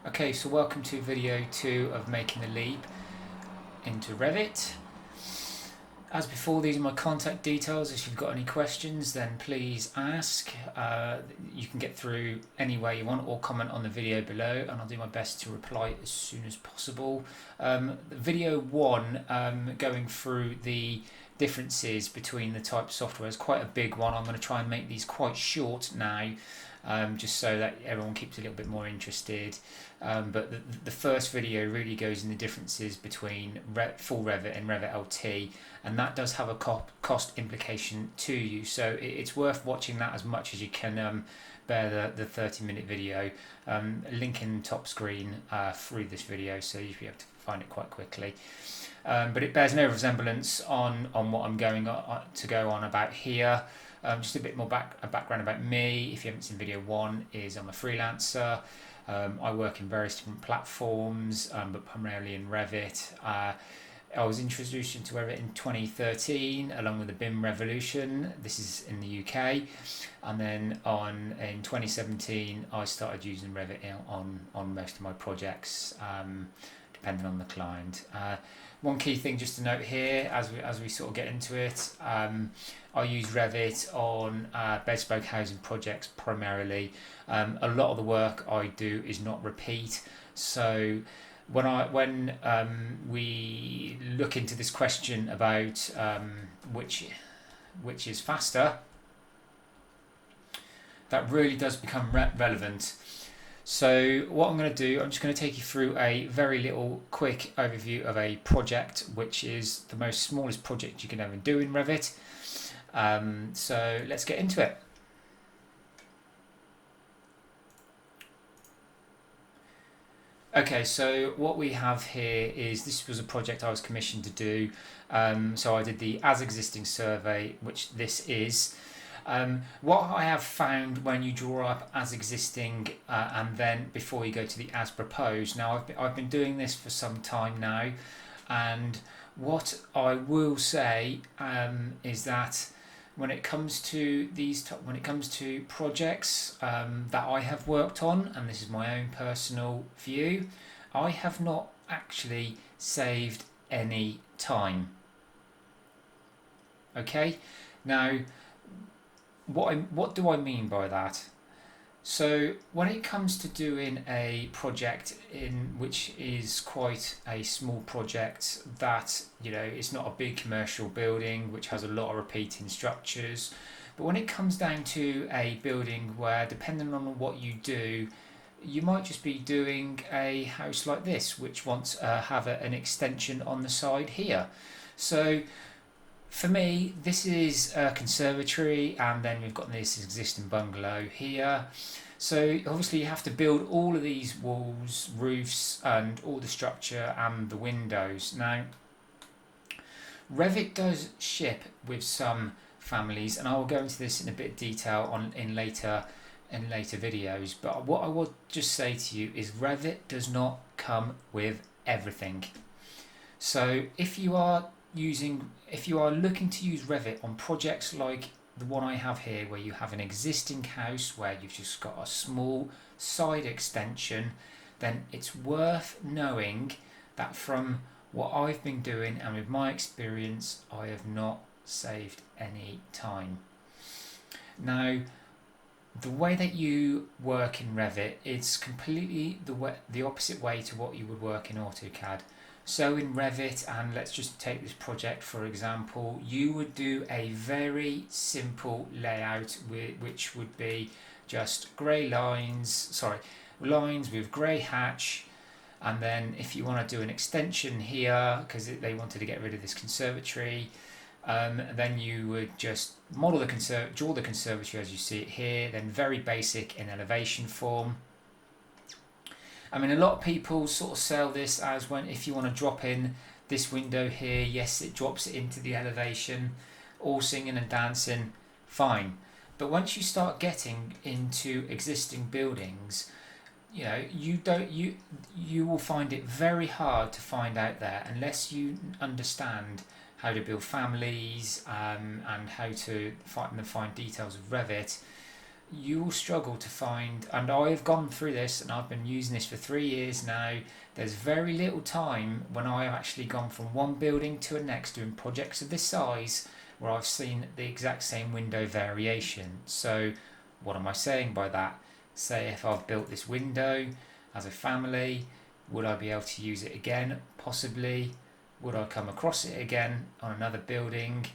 Okay, so welcome to video 2 of making the leap into Revit. As before, these are my contact details. If you've got any questions, then please ask. You can get through any way you want or comment on the video below, and I'll do my best to reply as soon as possible. Video 1, going through the differences between the type of software, is quite a big one. I'm going to try and make these quite short now, just so that everyone keeps a little bit more interested. But the first video really goes in the differences between full Revit and Revit LT, and that does have a cost implication to you, so it's worth watching that as much as you can bear the 30-minute video. Link in top screen through this video, so you'll be able to find it quite quickly. But it bears no resemblance on what I'm going to go on about here. Just a bit more background about me, if you haven't seen video 1, is I'm a freelancer. I work in various different platforms, but primarily in Revit. I was introduced into Revit in 2013 along with the BIM revolution. This is in the UK. And then in 2017 I started using Revit on most of my projects, depending on the client. One key thing just to note here as we sort of get into it, I use Revit on bespoke housing projects primarily. A lot of the work I do is not repeat, so when we look into this question about which is faster, that really does become relevant. So what I'm going to do, I'm just going to take you through a very little quick overview of a project, which is the most smallest project you can ever do in Revit. So let's get into it. Okay, so what we have here is, this was a project I was commissioned to do. So I did the as existing survey, which this is. What I have found when you draw up as existing and then before you go to the as proposed, now I've been doing this for some time now, and what I will say is that when it comes to projects that I have worked on, and this is my own personal view, I have not actually saved any time. Okay, now what do I mean by that? So when it comes to doing a project which is quite a small project, that, you know, it's not a big commercial building which has a lot of repeating structures, but when it comes down to a building where, depending on what you do, you might just be doing a house like this which wants to have an extension on the side here. So for me, this is a conservatory, and then we've got this existing bungalow here. So obviously you have to build all of these walls, roofs, and all the structure and the windows. Now, Revit does ship with some families, and I will go into this in a bit of detail in later videos. But what I will just say to you is Revit does not come with everything. So if you are looking to use Revit on projects like the one I have here, where you have an existing house where you've just got a small side extension, then it's worth knowing that from what I've been doing and with my experience, I have not saved any time. Now, the way that you work in Revit, it's completely the opposite way to what you would work in AutoCAD. So in Revit, and let's just take this project for example, you would do a very simple layout which would be just grey lines with grey hatch, and then if you want to do an extension here because they wanted to get rid of this conservatory, then you would just draw the conservatory as you see it here, then very basic in elevation form. I mean, a lot of people sort of sell this as, if you want to drop in this window here, yes, it drops it into the elevation, all singing and dancing, fine. But once you start getting into existing buildings, you know, you will find it very hard to find out there unless you understand how to build families and how to find details of Revit. you will struggle to find, and I have gone through this and I've been using this for 3 years now. There's very little time when I have actually gone from one building to the next doing projects of this size where I've seen the exact same window variation. So what am I saying by that? Say if I've built this window as a family, would I be able to use it again? Possibly. Would I come across it again on another building?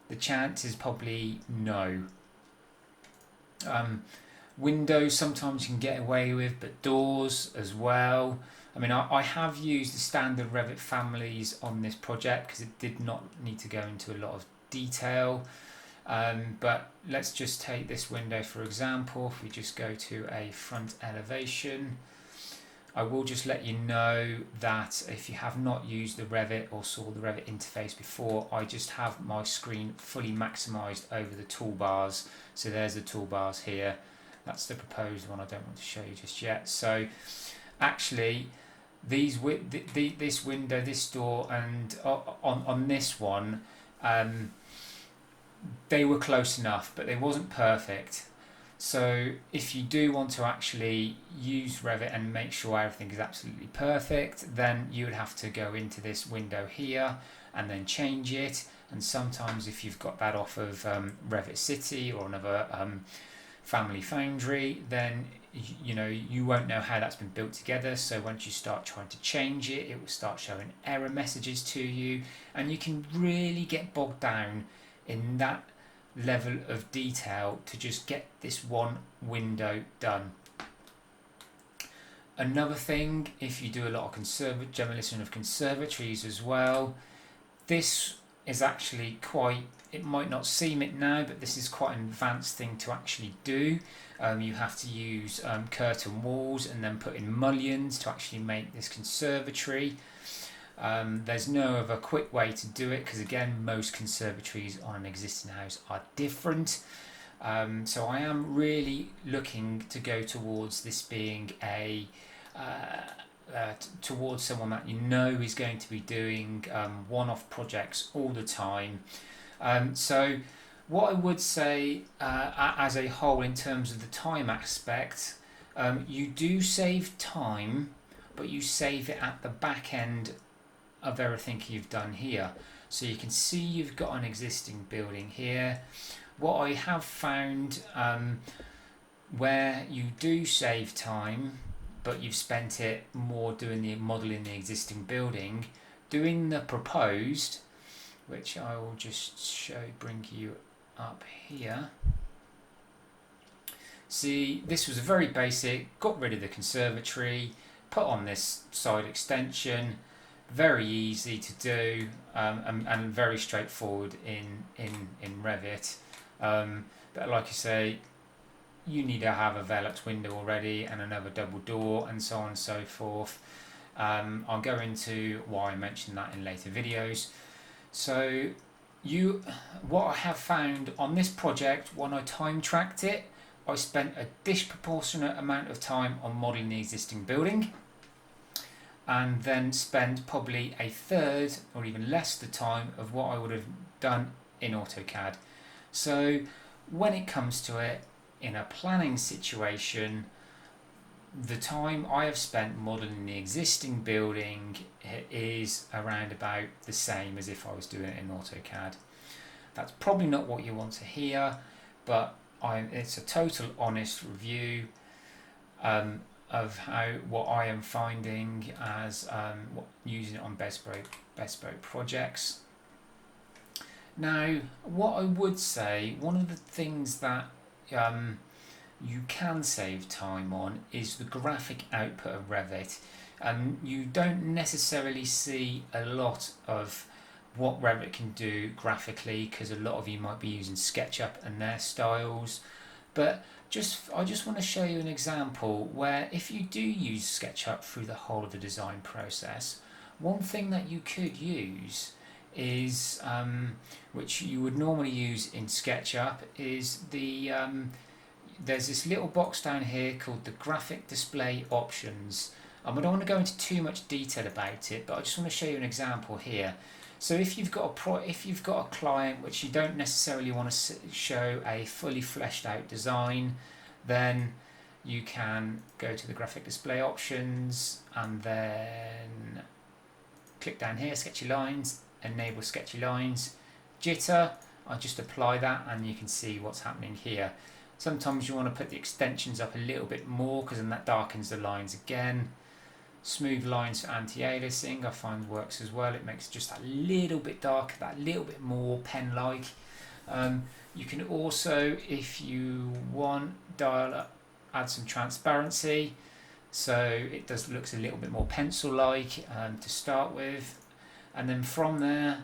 The chance is probably no. Windows sometimes you can get away with, but doors as well. I mean, I have used the standard Revit families on this project because it did not need to go into a lot of detail. But let's just take this window for example. If we just go to a front elevation, I will just let you know that if you have not used the Revit or saw the Revit interface before, I just have my screen fully maximized over the toolbars. So there's the toolbars here. That's the proposed one. I don't want to show you just yet. So actually, this window, this door, and on this one, they were close enough, but they wasn't perfect. So if you do want to actually use Revit and make sure everything is absolutely perfect, then you would have to go into this window here and then change it. And sometimes if you've got that off of Revit City or another Family Foundry, then you won't know how that's been built together. So once you start trying to change it, it will start showing error messages to you, and you can really get bogged down in that level of detail to just get this one window done. Another thing, if you do a lot of demolition of conservatories as well, this is actually quite, it might not seem it now, but this is quite an advanced thing to actually do. You have to use curtain walls and then put in mullions to actually make this conservatory. There's no other quick way to do it because again most conservatories on an existing house are different. So I am really looking to go towards this being a towards someone that is going to be doing one-off projects all the time. So what I would say as a whole in terms of the time aspect, you do save time, but you save it at the back end of everything you've done here. So you can see you've got an existing building here. What I have found where you do save time but you've spent it more doing the modelling the existing building, doing the proposed, which I will just bring you up here. See, this was a very basic, got rid of the conservatory, put on this side extension, very easy to do and very straightforward in Revit. But like I say, you need to have a Velux window already and another double door and so on and so forth. I'll go into why I mentioned that in later videos. So what I have found on this project, when I time tracked it, I spent a disproportionate amount of time on modelling the existing building, and then spent probably a third or even less the time of what I would have done in AutoCAD. So when it comes to it, in a planning situation, the time I have spent modelling the existing building is around about the same as if I was doing it in AutoCAD. That's probably not what you want to hear, but it's a total honest review of what I am finding as using it on bespoke projects. Now, what I would say, one of the things that you can save time on is the graphic output of Revit. You don't necessarily see a lot of what Revit can do graphically because a lot of you might be using SketchUp and their styles, but I just want to show you an example where if you do use SketchUp through the whole of the design process, one thing that you could use is, which you would normally use in SketchUp, is there's this little box down here called the graphic display options. I don't want to go into too much detail about it, but I just want to show you an example here. So if you've got a client which you don't necessarily want to show a fully fleshed out design, then you can go to the graphic display options and then click down here, sketchy lines, enable sketchy lines, jitter. I just apply that and you can see what's happening here. Sometimes you want to put the extensions up a little bit more because then that darkens the lines again. Smooth lines for anti-aliasing I find works as well. It makes it just that little bit darker, that little bit more pen-like. You can also, if you want, dial up, add some transparency so it looks a little bit more pencil-like to start with, and then from there,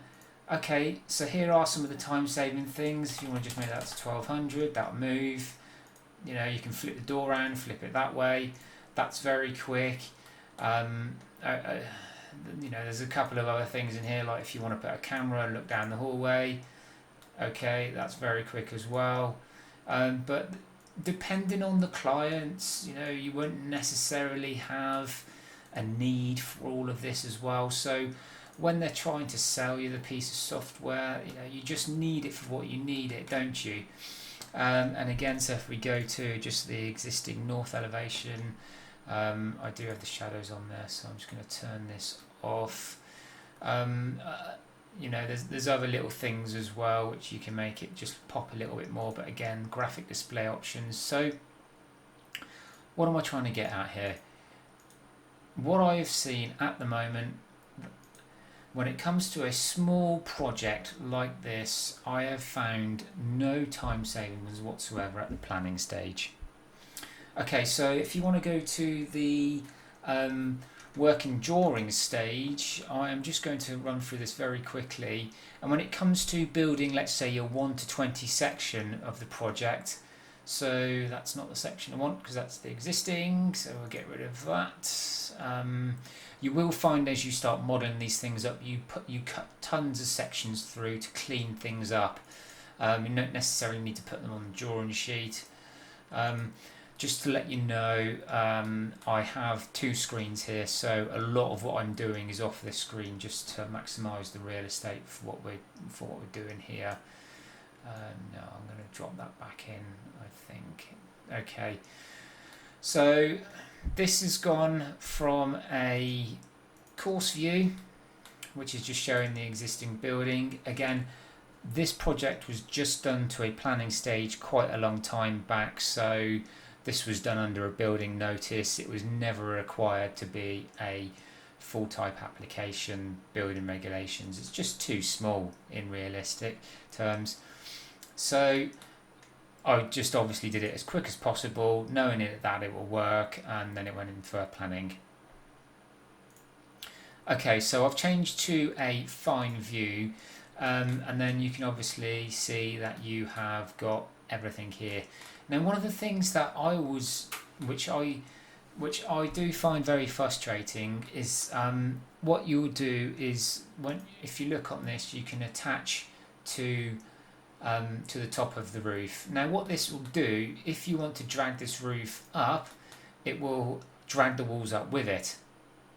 okay, so here are some of the time-saving things. If you want to just make that to 1200, that'll move. You know, you can flip the door around, flip it that way. That's very quick. You know, there's a couple of other things in here, like if you want to put a camera and look down the hallway, okay, that's very quick as well. But depending on the clients, you know, you won't necessarily have a need for all of this as well. So when they're trying to sell you the piece of software, you know, you just need it for what you need it, don't you? And again, so if we go to just the existing north elevation, I do have the shadows on there, so I'm just going to turn this off. You know, there's other little things as well which you can make it just pop a little bit more, but again, graphic display options. So what am I trying to get at here? What I have seen at the moment, when it comes to a small project like this, I have found no time savings whatsoever at the planning stage. Okay, so if you want to go to the working drawing stage, I am just going to run through this very quickly. And when it comes to building, let's say your 1 to 20 section of the project, so that's not the section I want because that's the existing, so we'll get rid of that. You will find as you start modelling these things up, you cut tons of sections through to clean things up. You don't necessarily need to put them on the drawing sheet. Just to let you know, I have two screens here, so a lot of what I'm doing is off this screen just to maximise the real estate for what we're doing here. No, I'm going to drop that back in, I think. Okay, so this has gone from a course view, which is just showing the existing building. Again, this project was just done to a planning stage quite a long time back, so this was done under a building notice. It was never required to be a full type application, building regulations. It's just too small in realistic terms. So I just obviously did it as quick as possible, knowing that it will work, and then it went in for planning. Okay, so I've changed to a fine view, and then you can obviously see that you have got everything here. Now, one of the things that which I do find very frustrating is what you'll do is if you look on this, you can attach to the top of the roof. Now, what this will do, if you want to drag this roof up, it will drag the walls up with it.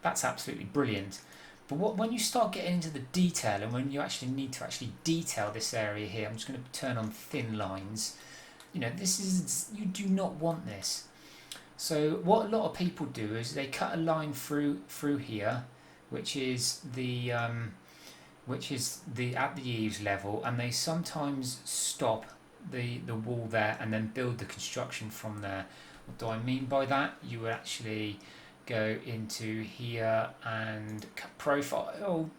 That's absolutely brilliant. But when you start getting into the detail, and when you actually need to detail this area here, I'm just going to turn on thin lines. You know, you do not want this. So what a lot of people do is they cut a line through here, which is the at the eaves level, and they sometimes stop the wall there and then build the construction from there. What do I mean by that? You would actually go into here and cut profile.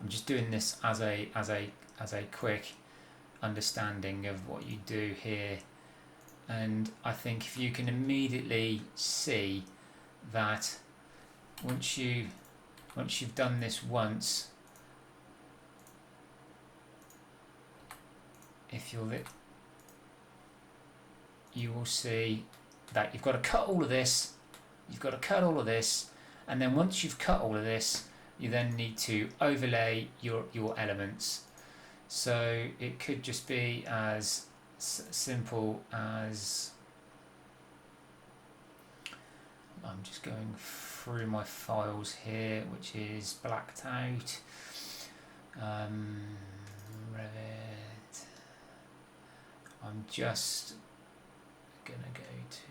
I'm just doing this as a quick understanding of what you do here, and I think if you can immediately see that once you've done this once, you will see that you've got to cut all of this, and then once you've cut all of this, you then need to overlay your elements. So it could just be as simple as, I'm just going through my files here, which is blacked out. Revit. I'm just gonna go to,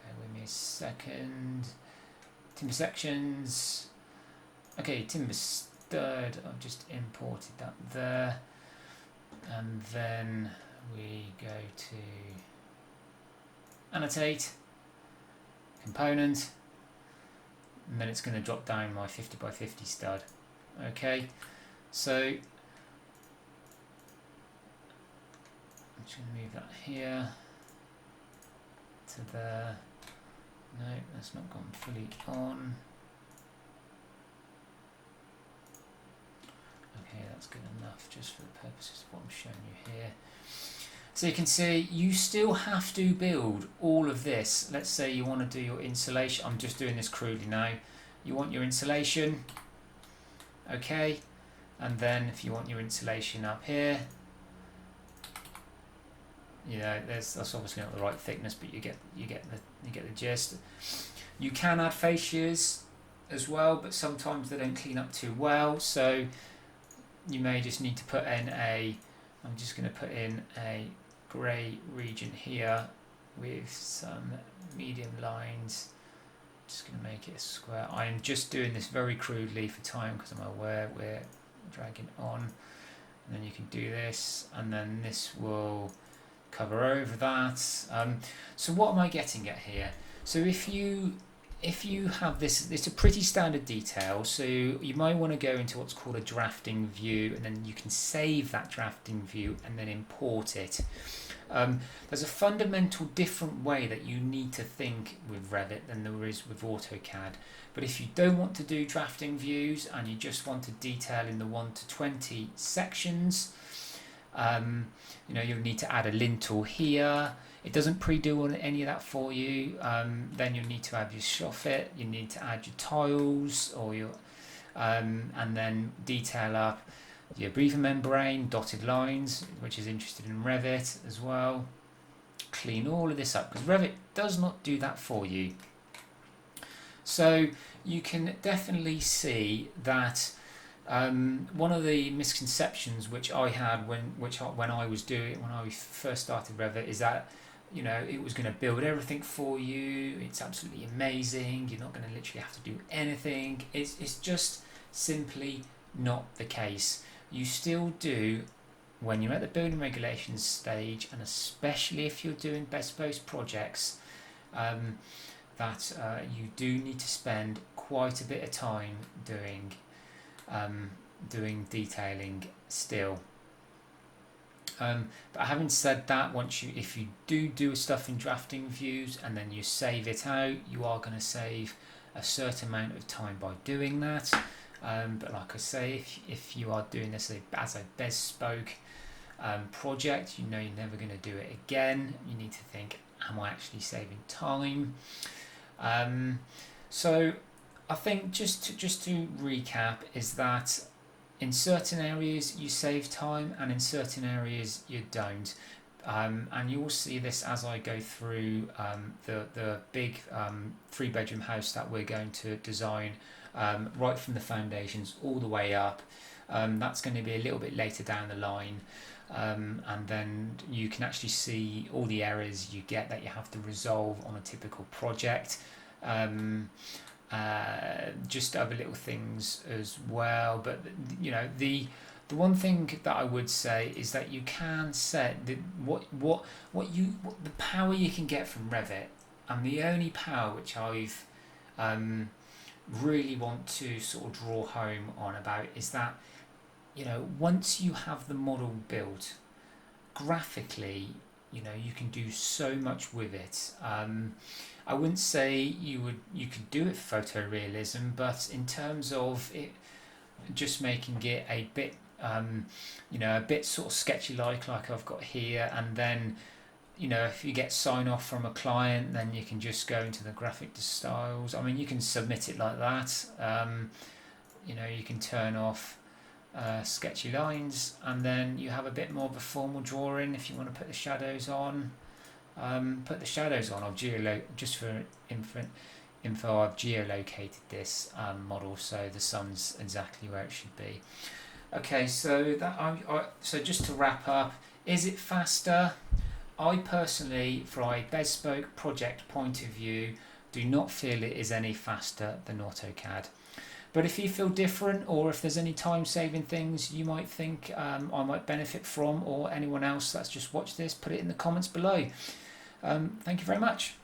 bear with me a second, timber sections. Okay, timber stud, I've just imported that there, and then we go to annotate, component, and then it's going to drop down my 50 by 50 stud. Okay, so I'm just going to move that here to there. No, that's not gone fully on. Okay, that's good enough just for the purposes of what I'm showing you here. So you can see you still have to build all of this. Let's say you want to do your insulation. I'm just doing this crudely now. You want your insulation, okay, and then if you want your insulation up here, you know, that's obviously not the right thickness, but you get the gist. You can add fascias as well, but sometimes they don't clean up too well, so you may just need to put in a, I'm just going to put in a grey region here with some medium lines. Just going to make it a square. I am just doing this very crudely for time because I'm aware we're dragging on. And then you can do this, and then this will cover over that. So what am I getting at here? So if you have this, it's a pretty standard detail, so you might want to go into what's called a drafting view, and then you can save that drafting view and then import it. There's a fundamental different way that you need to think with Revit than there is with AutoCAD. But if you don't want to do drafting views and you just want to detail in the 1 to 20 sections, you know, you'll need to add a lintel here. It doesn't pre-do any of that for you. Then you'll need to add your soffit, you need to add your tiles, or your and then detail up your breather membrane, dotted lines, which is interested in Revit as well. Clean all of this up because Revit does not do that for you. So you can definitely see that one of the misconceptions which I had when I first started Revit is that, you know, it was going to build everything for you. It's absolutely amazing. You're not going to literally have to do anything. It's just simply not the case. You still do, when you're at the building regulations stage, and especially if you're doing bespoke projects, that you do need to spend quite a bit of time doing detailing still. But having said that, if you do stuff in drafting views and then you save it out, you are going to save a certain amount of time by doing that. But like I say, if you are doing this as a bespoke project, you know you're never going to do it again. You need to think, am I actually saving time? So I think just to recap is that in certain areas you save time and in certain areas you don't. And you will see this as I go through the big 3-bedroom house that we're going to design, right from the foundations all the way up. That's going to be a little bit later down the line, and then you can actually see all the errors you get that you have to resolve on a typical project. Just other little things as well, but you know, the one thing that I would say is that you can set the power you can get from Revit, and the only power which I've really want to sort of draw home on about is that, you know, once you have the model built, graphically, you know, you can do so much with it. I wouldn't say you could do it photorealism, but in terms of it, just making it a bit, you know, a bit sort of sketchy like I've got here, and then, you know, if you get sign off from a client, then you can just go into the graphic styles. I mean, you can submit it like that. You know, you can turn off sketchy lines, and then you have a bit more of a formal drawing if you want to put the shadows on. put the shadows on. Just for info, I've geolocated this model so the sun's exactly where it should be. Okay, so so just to wrap up, is it faster? I personally, from a bespoke project point of view, do not feel it is any faster than AutoCAD. But if you feel different, or if there's any time-saving things you might think I might benefit from, or anyone else that's just watched this, put it in the comments below. Thank you very much.